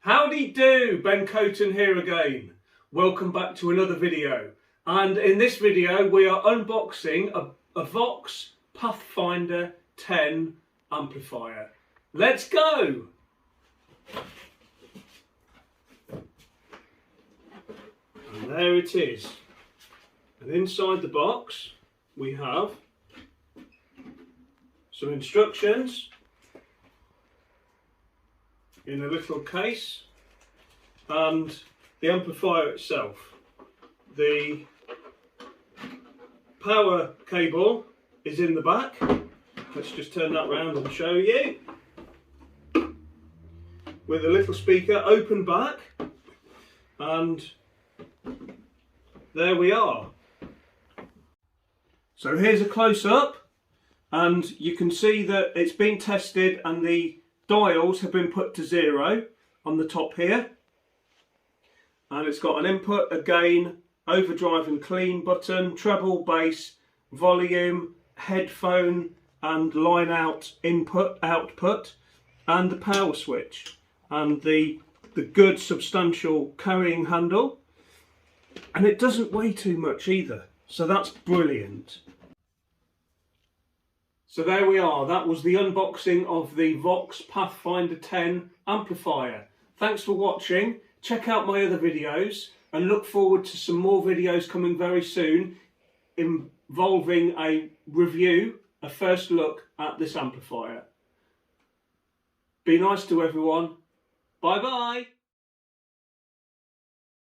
Howdy do, Ben Coaton here again. Welcome back to another video. And in this video we are unboxing a VOX Pathfinder 10 amplifier. Let's go! And there it is. And inside the box we have some instructions in a little case, and the amplifier itself. The power cable is in the back. Let's just turn that round and show you. With a little speaker, open back, and there we are. So here's a close-up, and you can see that it's been tested and the dials have been put to 0 on the top here, and it's got an input, a gain, overdrive and clean button, treble, bass, volume, headphone and line out input, output, and the power switch, and the good substantial carrying handle, and it doesn't weigh too much either, so that's brilliant. So there we are, that was the unboxing of the VOX Pathfinder 10 amplifier. Thanks for watching, check out my other videos and look forward to some more videos coming very soon involving a review, a first look at this amplifier. Be nice to everyone, bye bye!